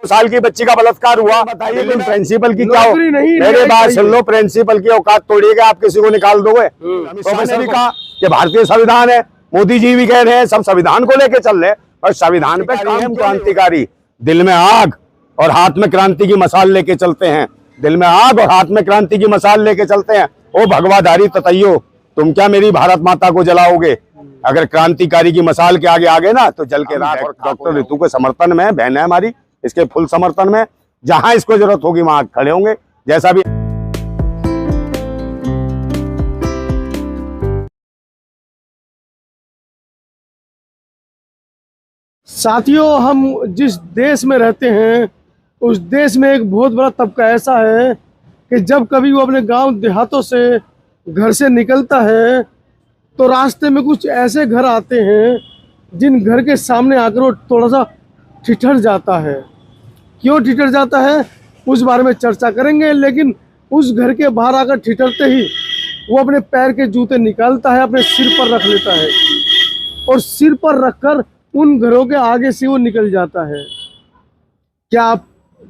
साल की बच्ची का बलात्कार हुआ, बताइए प्रिंसिपल की क्या हो? मेरी बात सुन लो, प्रिंसिपल की औकात तोड़िएगा, आप किसी को निकाल दोगे? तो मैंने भी कहा कि भारतीय संविधान है, मोदी जी भी कह रहे हैं सब संविधान को लेके चल रहे हैं, और संविधान पे काम क्रांतिकारी, दिल में आग और हाथ में क्रांति की मसाल लेके चलते हैं, दिल में आग और हाथ में क्रांति की मसाल लेके चलते हैं। ओ भगवाधारी ततैयो, तुम क्या मेरी भारत माता को जलाओगे? अगर क्रांतिकारी की मसाल के आगे आगे ना तो जल के राख। डॉक्टर ऋतु के समर्थन में, बहन है हमारी, इसके फुल समर्थन में, जहां इसको जरूरत होगी वहां खड़े होंगे, जैसा भी। साथियों, हम जिस देश में रहते हैं उस देश में एक बहुत बड़ा तबका ऐसा है कि जब कभी वो अपने गांव देहातों से घर से निकलता है तो रास्ते में कुछ ऐसे घर आते हैं जिन घर के सामने आकर वो थोड़ा सा ठिठर जाता है। क्यों ठिठर जाता है उस बारे में चर्चा करेंगे, लेकिन उस घर के बाहर आकर ठिठरते ही वो अपने पैर के जूते निकालता है, अपने सिर पर रख लेता है और सिर पर रखकर उन घरों के आगे से वो निकल जाता है। क्या आप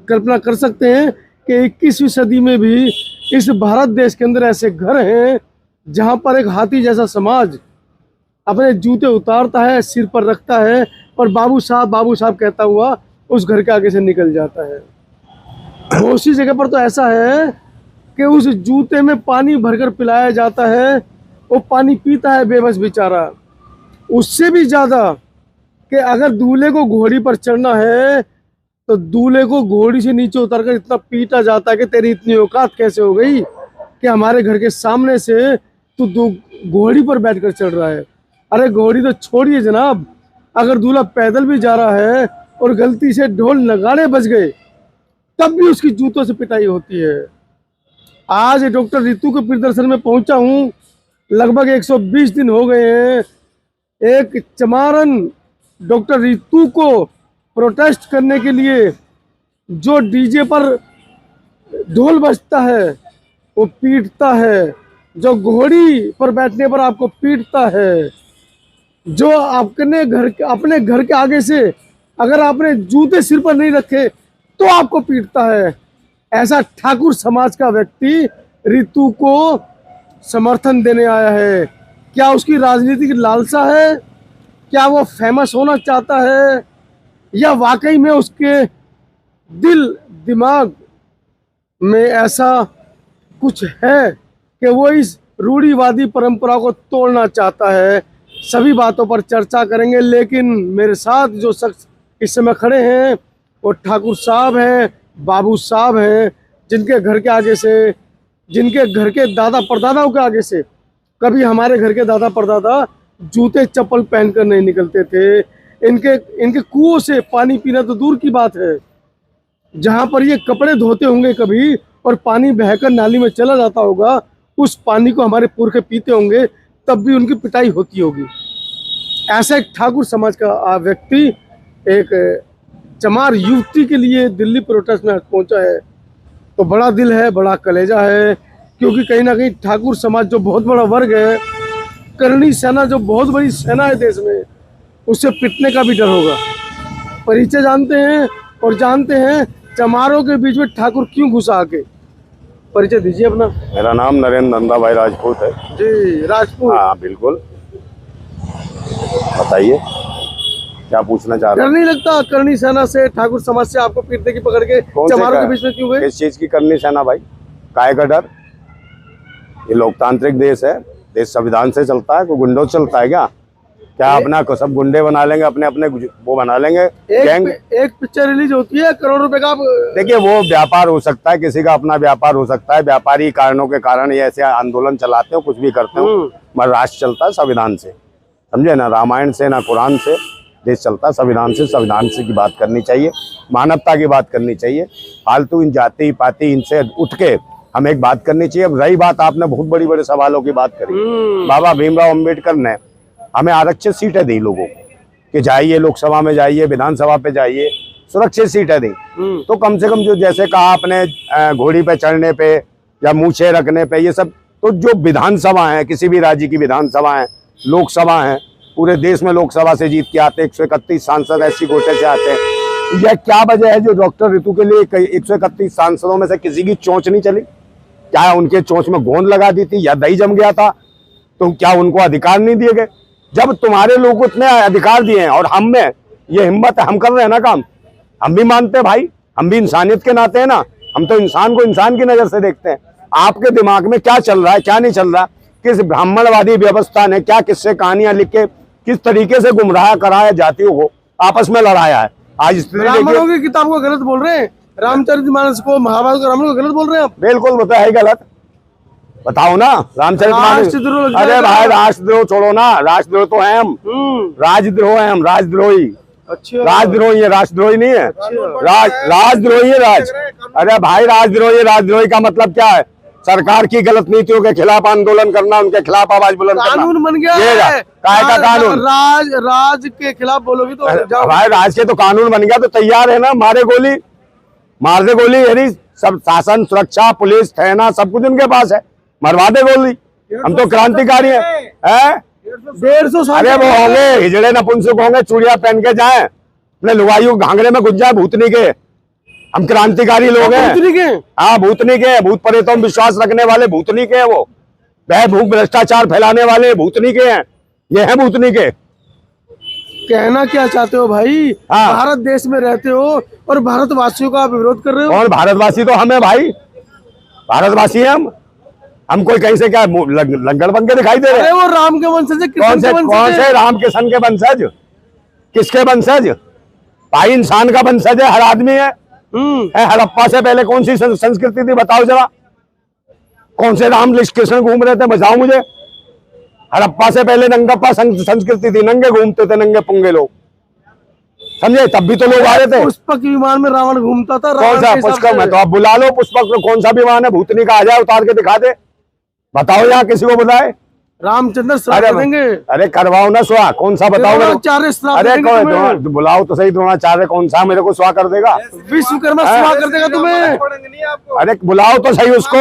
कल्पना कर सकते हैं कि 21वीं सदी में भी इस भारत देश के अंदर ऐसे घर हैं जहां पर एक हाथी जैसा समाज अपने जूते उतारता है, सिर पर रखता है और बाबू साहब कहता हुआ उस घर के आगे से निकल जाता है। बहुत सी जगह पर तो ऐसा है कि उस जूते में पानी भरकर पिलाया जाता है, वो पानी पीता है बेबस बेचारा। उससे भी ज़्यादा कि अगर दूल्हे को घोड़ी पर चढ़ना है तो दूल्हे को घोड़ी से नीचे उतरकर इतना पीटा जाता है कि तेरी इतनी औकात कैसे हो गई कि हमारे घर के सामने से तू घोड़ी पर बैठकर चढ़ रहा है। अरे घोड़ी तो छोड़िए जनाब, अगर दूल्हा पैदल भी जा रहा है और गलती से ढोल नगाड़े बज गए तब भी उसकी जूतों से पिटाई होती है। आज डॉक्टर ऋतु के प्रदर्शन में पहुंचा हूं, लगभग 120 दिन हो गए हैं। एक चमारन डॉक्टर ऋतु को प्रोटेस्ट करने के लिए जो डीजे पर ढोल बजता है वो पीटता है, जो घोड़ी पर बैठने पर आपको पीटता है, जो अपने घर के आगे से अगर आपने जूते सिर पर नहीं रखे तो आपको पीटता है। ऐसा ठाकुर समाज का व्यक्ति ऋतु को समर्थन देने आया है। क्या उसकी राजनीतिक लालसा है? क्या वो फेमस होना चाहता है, या वाकई में उसके दिल दिमाग में ऐसा कुछ है कि वो इस रूढ़िवादी परंपरा को तोड़ना चाहता है? सभी बातों पर चर्चा करेंगे, लेकिन मेरे साथ जो शख्स इस समय खड़े हैं वो ठाकुर साहब हैं, बाबू साहब हैं, जिनके घर के आगे से, जिनके घर के दादा परदादाओं के आगे से कभी हमारे घर के दादा परदादा जूते चप्पल पहनकर नहीं निकलते थे। इनके कुओं से पानी पीना तो दूर की बात है, जहां पर ये कपड़े धोते होंगे कभी और पानी बहकर नाली में चला जाता होगा, उस पानी को हमारे पुरखे पीते होंगे, तब भी उनकी पिटाई होती होगी। ऐसा एक ठाकुर समाज का व्यक्ति एक चमार युवती के लिए दिल्ली प्रोटेस्ट में पहुंचा है, तो बड़ा दिल है, बड़ा कलेजा है, क्योंकि कहीं ना कहीं ठाकुर समाज जो बहुत बड़ा वर्ग है, करणी सेना जो बहुत बड़ी सेना है देश में, उससे पिटने का भी डर होगा। परिचय जानते हैं और जानते हैं चमारों के बीच में ठाकुर क्यों घुसा आके। परिचय दीजिए अपना। मेरा नाम नरेंद्र नंदा भाई राजपूत है जी। राजपूत? हाँ बिल्कुल, बताइए क्या पूछना चाह रहे हैं? डर नहीं लगता करणी सेना से, ठाकुर समाज से आपको पीटने की पकड़ के चमारों के बीच में क्यों गए? किस चीज की करणी सेना भाई? काय का डर? ये लोकतांत्रिक देश है, देश संविधान से चलता है, कोई गुंडों से चलता है क्या? क्या अपना को सब गुंडे बना लेंगे, अपने अपने वो बना लेंगे गैंग? एक पिक्चर रिलीज होती है करोड़ों रुपए का। देखिए वो व्यापार हो सकता है, किसी का अपना व्यापार हो सकता है, व्यापारी कारणों के कारण ये ऐसे आंदोलन चलाते हो, कुछ भी करते हो, मगर राष्ट्र चलता है संविधान से, समझे ना? रामायण से ना कुरान से देश चलता है, संविधान से। संविधान से की बात करनी चाहिए, मानवता की बात करनी चाहिए। फालतू इन जाति पाति इनसे उठ के हमें एक बात करनी चाहिए। अब रही बात, आपने बहुत बड़ी बड़े सवालों की बात करी। बाबा भीमराव अम्बेडकर ने हमें आरक्षित सीटें दी लोगों को कि जाइए लोकसभा में, जाइए विधानसभा पे, जाइए, सुरक्षित सीटें दी। तो कम से कम जो जैसे कहा आपने घोड़ी पे चढ़ने पे या मूछे रखने पे, ये सब तो जो विधानसभा है, किसी भी राज्य की विधानसभा है, लोकसभा है, पूरे देश में लोकसभा से जीत के आते हैं, 131 सांसद एससी कोटे से आते हैं, यह क्या वजह है जो डॉक्टर ऋतु के लिए 131 सांसदों में से किसी की चोंच नहीं चली? क्या उनके चोंच में गोंद लगा दी थी या दही जम गया था? तो क्या उनको अधिकार नहीं दिए गए? जब तुम्हारे लोग को इतने अधिकार दिए हैं और हम में ये हिम्मत है, हम कर रहे हैं ना काम, हम भी मानते हैं भाई, हम भी इंसानियत के नाते हैं ना, हम तो इंसान को इंसान की नजर से देखते हैं। आपके दिमाग में क्या चल रहा है, क्या नहीं चल रहा, किस ब्राह्मणवादी व्यवस्था ने क्या किससे कहानियां लिख के किस तरीके से गुमराह कराया, जातियों को आपस में लड़ाया है। आज स्थिति ब्राह्मणों की किताब को गलत बोल रहे हैं, रामचरितमानस को, महाभारत को, रामायण को गलत बोल रहे हैं आप। बिल्कुल, वो तो है ही गलत। बताओ ना रामचरितमानस। राष्ट्रद्रोह लगता अरे है। भाई राष्ट्रद्रोह छोड़ो ना, राष्ट्रद्रोह तो है हम, राजद्रोह है हम, राजद्रोही। अच्छा, राजद्रोही है, राष्ट्रद्रोही नहीं है। राजद्रोही है राज। अरे भाई राजद्रोही का मतलब क्या है? सरकार की गलत नीतियों के खिलाफ आंदोलन करना, उनके खिलाफ आवाज बुलंद करना। कानून बन गया ये है। काय का कानून? राज के खिलाफ बोलोगे तो जाओ। भाई राज के तो कानून बन गया, तो तैयार है ना, मारे गोली, मार दे गोली, यानी सब शासन, सुरक्षा, पुलिस, सेना सब कुछ उनके पास है, मरवा दे गोली। हम तो क्रांतिकारी हैं। 150 साल। अरे वो होंगे हिजड़े नपुंसक होंगे, चूड़िया पहन के जाए, अपने लुगाइयों घाघरे में घुस जाए भूतनी के। हम क्रांतिकारी लोग हैं। भूतनी के? हाँ भूतनी के, भूत प्रेतों में विश्वास रखने वाले भूतनी के हैं वो। वह भूख भ्रष्टाचार फैलाने वाले भूतनी के हैं, ये हैं भूतनी के। कहना क्या चाहते हो भाई? हाँ। भारत देश में रहते हो और भारतवासियों का आप विरोध कर रहे हो। और भारतवासी तो हम है भाई, भारतवासी हैं हम कोई कहीं से क्या लंगड़ बन के दिखाई दे रहे अरे हैं? वो राम के वंशज है, कृष्ण के वंशज कौन है। से राम किशन के वंशज? किसके वंशज? भाई इंसान का वंशज है, हर आदमी है। हड़प्पा से पहले कौन सी संस्कृति थी बताओ जरा? कौन से राम कृष्ण घूम रहे थे, बताओ मुझे। हड़प्पा से पहले नंगप्पा संस्कृति थी, नंगे घूमते थे, नंगे पुंगे लोग, समझे? तब भी तो लोग आ रहे थे। पुष्पक विमान में रावण घूमता था। कौन सा पुष्पक में? तो आप बुला लो पुष्पक को, कौन सा विमान है भूतनी का, आ जाए उतार के दिखा दे, बताओ यहाँ किसी को बुलाए। रामचंद्र श्राप देंगे। अरे करवाओ ना स्वा, कौन सा बताओ मेरे को? द्रोणाचार्य श्राप अरे देंगे तुम्हें। बुलाओ तो सही, द्रोणाचार्य कौन सा मेरे को स्वा कर देगा? विश्वकर्मा श्राप कर देगा तुम्हें। अरे बुलाओ तो सही उसको।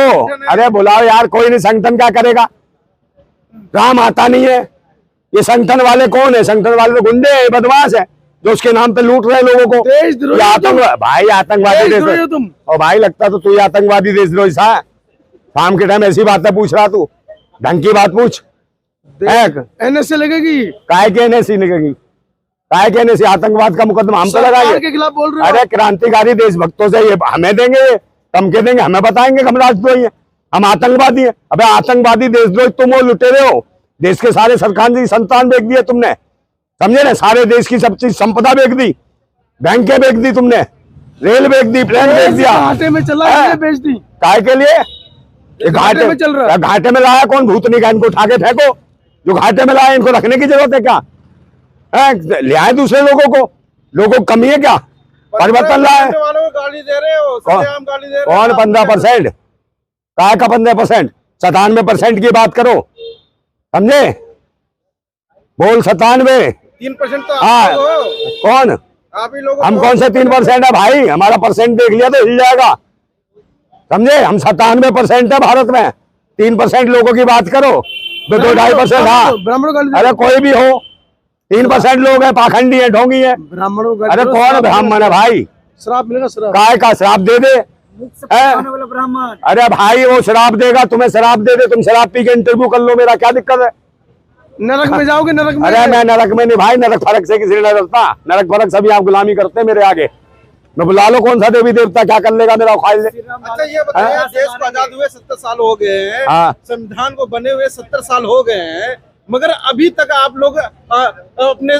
अरे बुलाओ यार, कोई नहीं, संगठन क्या करेगा? राम आता नहीं है। ये संगठन वाले कौन है? संगठन वाले तो गुंडे है, बदमाश है, जो उसके नाम पे लूट रहे हैं लोगों को। देशद्रोही ये आतंकवादी भाई, आतंकवादी देशद्रोही हो देश। तुम। और भाई लगता तो तू आतंकवादी देशद्रोही सा। शाम के टाइम ऐसी बातें पूछ रहा तू, ढंग की बात पूछ। एनएसए लगेगी। काय के एनएससी लगेगी? काय के एनएससी? आतंकवाद का मुकदमा हम पे सरकार लगाएंगे? के खिलाफ बोल रहे हो। अरे क्रांतिकारी देशभक्तों से ये हमें देंगे, ये धमके देंगे, हमें बताएंगे हम राजद्रोही हैं, हम आतंकवादी हैं। अबे आतंकवादी देशद्रोही तुम हो, लुटेरे हो, देश के सारे सरकार की संतान बेच दिए तुमने, समझे ना? सारे देश की सब चीज संपदा बेच दी, बैंकें बेच दी तुमने, रेल बेच दी, प्लेन बेच दिया। घाटे में चला है? बेच दी। काय के लिए? ये घाटे में चल रहा है। घाटे में लाया कौन? भूतनी का। इनको उठा के फेंको, जो घाटे में लाया, इनको रखने की जरूरत है क्या? ले आए दूसरे लोगों को, लोगों को कमी है क्या? परिवर्तन लाए। गाली दे रहे हो, सरेआम गाली दे रहे हो। कौन 15%? काय का 15%? 97% की बात करो, समझे? बोल 97। 3% तो हाँ आप लोग हो। कौन? आप ही लोग हम कौन से 3% है भाई? हमारा परसेंट देख लिया तो हिल जाएगा, समझे? हम 97% है भारत में। 3% लोगों की बात करो, 2-2.5%। हाँ ब्राह्मणों गाली दे। अरे कोई भी हो, 3% लोग हैं, पाखंडी है, ढोंगी है। ब्राह्मणों गाली अरे दे। कौन ब्राह्मण है भाई? श्राप मिलेगा, श्राप। काय का श्राप दे दे? ब्राह्मण। अरे भाई वो शराब देगा, तुम्हें शराब दे दे, तुम शराब पी के इंटरव्यू कर लो, मेरा क्या दिक्कत है? नरक में जाओगे, नरक में। अरे मैं नरक में नहीं भाई, नरक फरक से किसी ने नहीं डरता। नरक फरक सभी आप गुलामी करते हैं मेरे आगे। मैं बुला लो कौन सा देवी देवता, क्या कर लेगा मेरा ख्वाहिश से? अच्छा ये बताइए, देश को आजाद हुए 70 साल हो गए हैं, हाँ। संविधान को बने हुए 70 साल हो गए हैं, मगर अभी तक आप लोग अपने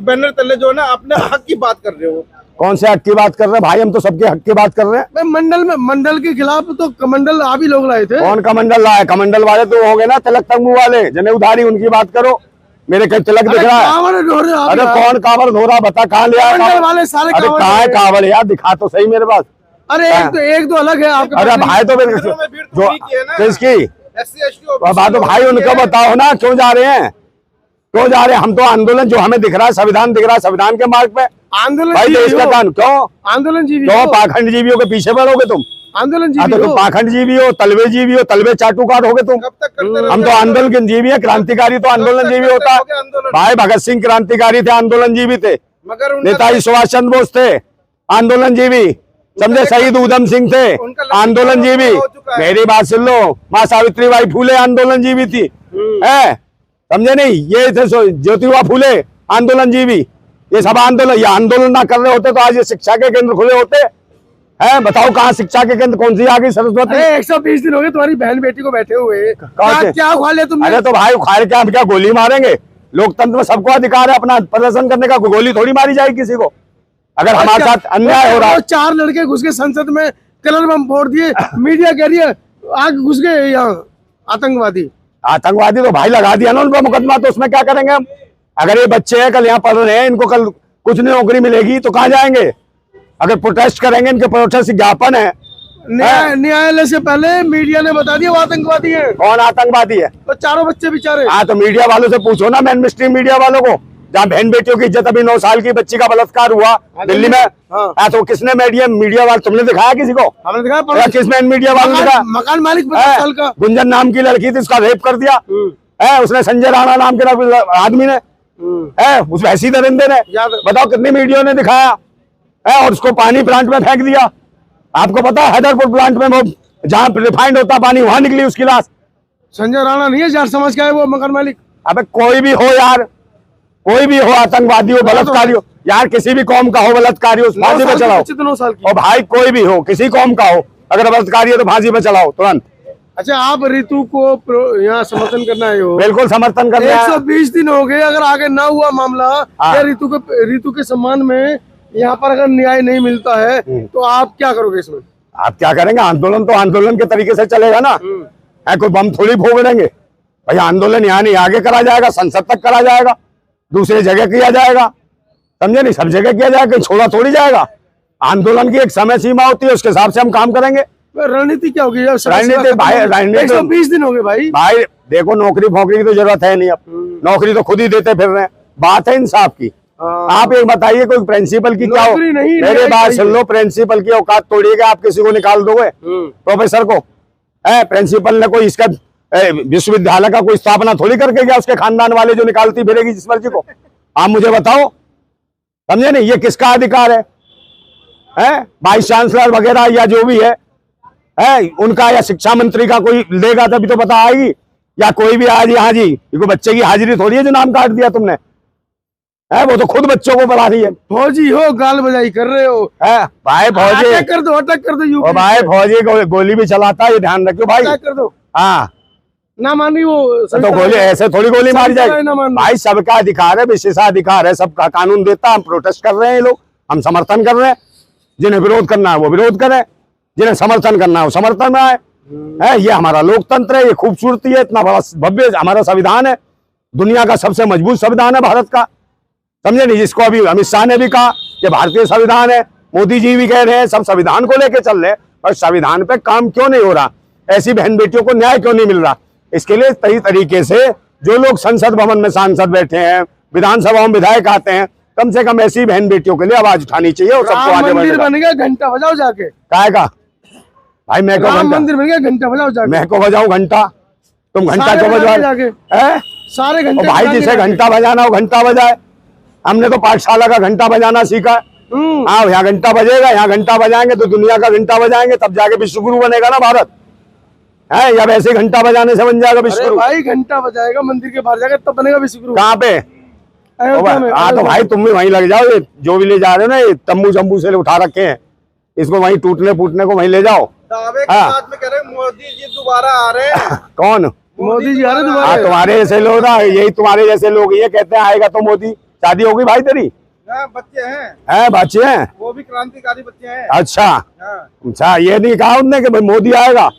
बैनर तले जो है ना अपने हक की बात कर रहे हो। कौन से हक की बात कर रहे हैं भाई? हम तो सबके हक की बात कर रहे हैं। मैं मंडल के खिलाफ तो कमंडल आप ही लोग लाए थे। कौन कमंडल लाया? कमंडल वाले तो हो गए ना तिलक तंबू वाले, जने उधारी, उनकी बात करो। मेरे कहीं तिलक दिख रहा है? अरे कौन कांवड़ धोरा? बता कहाँ ले आया? कमंडल वाले सारे अरे कांवड़ कहाँ है हैं। कांवड़ यार? दिखा तो सही मेरे पास। अरे एक तो अलग है आपके अरे पास। भाई तो मेरे मंदिरों में भीड़ तो जो उन्हीं की है ना। किसकी SC ST बात? तो भाई उनको बताओ ना क्यों जा रहे हैं, क्यों जा रहे हैं? हम तो आंदोलन जो हमें दिख रहा है, संविधान दिख रहा है, संविधान के मार्ग पे आंदोलन भाई देश का कानून। क्यों आंदोलन जीवी क्यों हो। पाखंड जीवियों के पीछे पड़ोगे तुम? आंदोलन हाँ तो जीवी तुम हो। पाखंड जीवी हो, तलवे जीवी हो, तलवे चाटुकार होगे तुम। कब तक करते रहोगे? हम तो आंदोलन के जीवी है, क्रांतिकारी तो आंदोलन जीवी होता है। आंदोलन। भाई भगत सिंह क्रांतिकारी थे, आंदोलन जीवी थे। मगर उनका नेताजी सुभाष चंद्र बोस थे, आंदोलनजीवी, समझे, शहीद उधम सिंह थे उनका लक्ष्य आंदोलनजीवी। हो चुका है। मेरी बात सुन लो, माँ सावित्रीबाई फूले आंदोलनजीवी थी, है, समझे नहीं, ये थे ज्योतिबा फूले आंदोलनजीवी। ये सब आंदोलन, ये आंदोलन ना कर रहे होते तो आज ये शिक्षा के केंद्र खुले होते हैं। बताओ कहाँ शिक्षा के केंद्र, कौन सी आ गई सरस्वती? 120 दिन हो गए तुम्हारी बहन बेटी को बैठे हुए, कहाँ से? क्या खा लिया तुमने? अरे तो भाई उखाड़ के हम क्या गोली मारेंगे? लोकतंत्र में सबको अधिकार है अपना प्रदर्शन करने का, गोली थोड़ी मारी जाएगी किसी को अगर हमारे साथ अन्याय हो रहा है। 4 लड़के घुस के संसद में कलर बम फोड़ दिए, मीडिया कह रही है आग घुस गए यहाँ आतंकवादी। आतंकवादी तो भाई लगा दिया ना उन पर मुकदमा, तो उसमें क्या करेंगे हम? अगर ये बच्चे हैं कल यहाँ पढ़ रहे हैं, इनको कल कुछ नहीं नौकरी मिलेगी तो कहाँ जाएंगे? अगर प्रोटेस्ट करेंगे, इनके प्रोटेस्ट ज्ञापन है। न्यायालय से पहले मीडिया ने बता दिया वो आतंकवादी है। कौन आतंकवादी है? तो चारों बच्चे बेचारे। हाँ तो मीडिया वालों से पूछो ना, मेन स्ट्रीम मीडिया वालों को, जहाँ बहन बेटियों की इज्जत, अभी 9 साल की बच्ची का बलात्कार हुआ दिल्ली में। हाँ तो किसने मीडिया वाले, तुमने दिखाया किसी को? हमने दिखाया, किस मैन मीडिया वालों ने दिखाया? मकान मालिक 50 साल का गुंजन नाम की लड़की थी, उसका रेप कर दिया है उसने, संजय राणा नाम के आदमी ने, है उस ऐसी दरिंदे ने। बताओ कितनी मीडिया ने दिखाया है, और उसको पानी प्लांट में फेंक दिया। आपको पता है हैदरपुर प्लांट में वो जहाँ रिफाइंड होता पानी, वहां निकली उसकी लाश। संजय राणा नहीं है, जार समाज का है वो मकान मालिक। अबे कोई भी हो यार, कोई भी हो, आतंकवादी हो, बलात्कारी हो यार, किसी भी कौम का हो बलात्कारी हो, फांसी पे चलाओ। 9 साल की। और भाई कोई भी हो, किसी कौम का हो, अगर बलात्कारी है तो फांसी पे चलाओ तुरंत। अच्छा, आप ऋतु को यहाँ समर्थन करना है हो? बिल्कुल समर्थन करना है। 120 दिन हो गए, अगर आगे ना हुआ मामला या ऋतु के सम्मान में यहाँ पर अगर न्याय नहीं मिलता है तो आप क्या करोगे इसमें? आप क्या करेंगे? आंदोलन तो आंदोलन के तरीके से चलेगा ना, है कोई बम थोड़ी फोड़ देंगे भाई। आंदोलन यहाँ नहीं, आगे करा जाएगा, संसद तक करा जाएगा, दूसरी जगह किया जाएगा, समझे नहीं, सब जगह किया जाएगा, छोड़ा थोड़ी जाएगा। आंदोलन की एक समय सीमा होती है, उसके हिसाब से हम काम करेंगे। रणनीति क्या होगी? रणनीति भाई, रणनीति 120 दिन हो गए भाई देखो, नौकरी फोकरी की तो जरूरत है नहीं, अब नौकरी तो खुद ही देते फिर रहे हैं। बात है इंसाफ की। आप एक बताइए, कोई प्रिंसिपल की क्या हो? मेरे बात सुन लो, प्रिंसिपल की औकात तोड़िएगा, आप किसी को निकाल दोगे? प्रोफेसर को है, प्रिंसिपल ने कोई इसका विश्वविद्यालय का कोई स्थापना थोड़ी करके गया, उसके खानदान वाले जो निकालती फिरेगी जिस मर्जी को। आप मुझे बताओ, समझे नहीं, ये किसका अधिकार है? वाइस चांसलर वगैरह या जो भी है उनका, या शिक्षा मंत्री का कोई लेगा तभी तो पता आएगी, या कोई भी आज यहाँ जी कोई बच्चे की हाजिरी थोड़ी है जो नाम काट दिया तुमने, वो तो खुद बच्चों को पढ़ा रही है। फौजी हो, गाल बजाई कर रहे हो, भाई फौजी अटैक कर दो यूपी। भाई फौजी गोली भी चलाता है, ये ध्यान रखियो भाई। कर दो, हाँ ना मानी वो तो गोली, ऐसे थोड़ी गोली मारी जाएगी भाई। सबका अधिकार है, विशेषाधिकार है, सबका कानून देता है। हम प्रोटेस्ट कर रहे हैं, लोग, हम समर्थन कर रहे हैं। जिन्हें विरोध करना है वो विरोध करे, जिन्हें समर्थन करना है वो समर्थन में आए। ये हमारा लोकतंत्र है, ये खूबसूरती है, इतना बड़ा भव्य हमारा संविधान है, दुनिया का सबसे मजबूत संविधान है भारत का, समझे नहीं, जिसको अभी अमित शाह ने भी कहा कि भारतीय संविधान है, मोदी जी भी कह रहे हैं, सब संविधान को लेकर चल रहे हैं, और संविधान पे काम क्यों नहीं हो रहा? ऐसी बहन बेटियों को न्याय क्यों नहीं मिल रहा? इसके लिए सही तरीके से जो लोग संसद भवन में सांसद बैठे हैं, विधानसभा में विधायक आते हैं, कम से कम ऐसी बहन बेटियों के लिए आवाज उठानी चाहिए और सबको आगे बन गया, घंटा बजाओ जाके। काय का भाई, मैं को मंदिर बन गया, घंटा बजाओ जाके। मैं को बजाऊं घंटा? तुम घंटा क्यों बजवा सारे घंटे? भाई जिसे घंटा बजाना हो घंटा बजाए। हमने तो पाठशाला का घंटा बजाना सीखा। हाँ, यहाँ घंटा बजेगा, यहाँ घंटा बजाएंगे तो दुनिया का घंटा बजाएंगे, तब जाके विश्वगुरु बनेगा ना भारत, है या वैसे घंटा बजाने से बन जाएगा विश्वगुरु? भाई घंटा बजाएगा, मंदिर के बाहर जाएगा, तब बनेगा विश्वगुरु। कहाँ पे? हाँ तो भाई तुम भी वहीं लग जाओ, ये जो भी ले जा रहे हो ना, ये तम्बू जम्बू से उठा रखे हैं, इसको वहीं टूटने फूटने को वहीं ले जाओ। दावे के साथ में कह रहे हैं मोदी जी दोबारा आ रहे हैं। कौन मोदी जी आ रहे दोबारा? तुम्हारे जैसे लोग ना, यही तुम्हारे जैसे लोग ये कहते हैं आएगा तो मोदी। शादी होगी भाई तेरी? बच्चे हैं, बच्चे हैं, वो भी क्रांतिकारी बच्चे हैं। अच्छा अच्छा, ये नहीं कहा उनने कि भाई मोदी आएगा?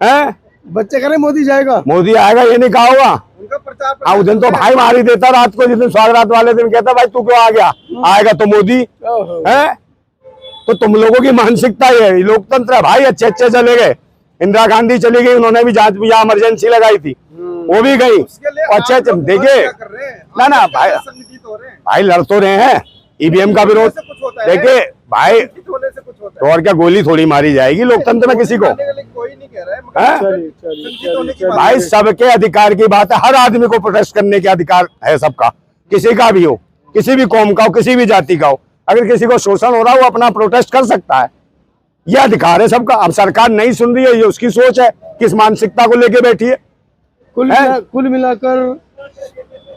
हैं, बच्चे कह रहे मोदी जाएगा, मोदी आएगा, ये नहीं कहा होगा उनका प्रचार। उस दिन तो भाई मारी देता रात को, जिस दिन स्वागत वाले दिन कहता भाई तू क्यों आ गया, आएगा तो मोदी है। तो तुम लोगों की मानसिकता ये है, लोकतंत्र है भाई। अच्छे अच्छे चले गए, इंदिरा गांधी चली गई, उन्होंने भी जांच यहाँ इमरजेंसी लगाई थी, वो भी गई। अच्छे अच्छे देखिए ना भाई लड़ तो रहे हैं, ईवीएम का विरोध देखिए भाई, तो और क्या गोली थोड़ी मारी जाएगी लोकतंत्र में किसी को? कोई नहीं कह रहा है भाई, सबके अधिकार की बात है, हर आदमी को प्रोटेस्ट करने के अधिकार है सबका, किसी का भी हो, किसी भी कौम का हो, किसी भी जाति का हो। अगर किसी को शोषण हो रहा है वो अपना प्रोटेस्ट कर सकता है, यह अधिकार है सबका। अब सरकार नहीं सुन रही है, ये उसकी सोच है, किस मानसिकता को लेके बैठी है। कुल मिलाकर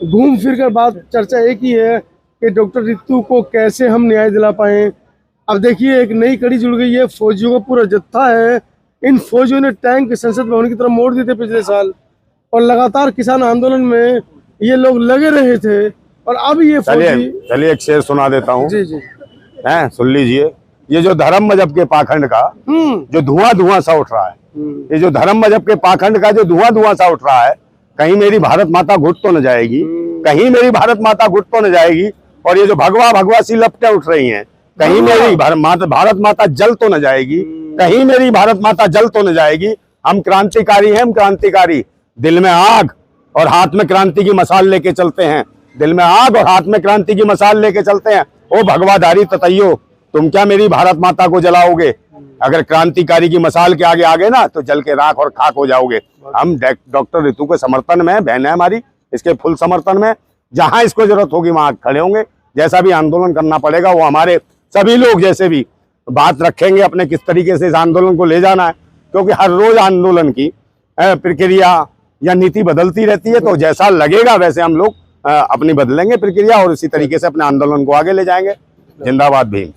घूम फिर कर बात चर्चा एक ही है कि डॉक्टर रितु को कैसे हम न्याय दिला पाए। अब देखिए एक नई कड़ी जुड़ गई है, फौजियों का पूरा जत्था है। इन फौजियों ने टैंक संसद भवन की तरफ मोड़ दिए थे पिछले साल, और लगातार किसान आंदोलन में ये लोग लगे रहे थे, और अब ये फौजी। चलिए एक शेर सुना देता हूँ, जी जी हैं सुन लीजिए। ये जो धर्म मजहब के पाखंड का जो धुआं सा उठ रहा है, ये जो धर्म मजहब के पाखंड का जो धुआं सा उठ रहा है, कहीं मेरी भारत माता घुट तो न जाएगी, कहीं मेरी भारत माता घुट तो न जाएगी। और ये जो भगवा सी लपटें उठ रही हैं, कहीं मेरी भारत माता जल तो न जाएगी, कहीं मेरी भारत माता जल तो न जाएगी। हम क्रांतिकारी हैं, हम क्रांतिकारी, दिल में आग और हाथ में क्रांति की मसाल लेके चलते हैं, दिल में आग और हाथ में क्रांति की मसाल लेके चलते हैं। ओ भगवाधारी ततैयो, तुम क्या मेरी भारत माता को जलाओगे? अगर क्रांतिकारी की मसाल के आगे आगे ना तो जल के राख और खाक हो जाओगे। हम डॉक्टर रितु के समर्थन में, बहन है हमारी, इसके फुल समर्थन में, जहां इसको जरूरत होगी वहां खड़े होंगे। जैसा भी आंदोलन करना पड़ेगा वो हमारे सभी लोग जैसे भी बात रखेंगे अपने किस तरीके से इस आंदोलन को ले जाना है, क्योंकि हर रोज आंदोलन की प्रक्रिया या नीति बदलती रहती है। तो जैसा लगेगा वैसे हम लोग अपनी बदलेंगे प्रक्रिया और इसी तरीके से अपने आंदोलन को आगे ले जाएंगे। जिंदाबाद भीम।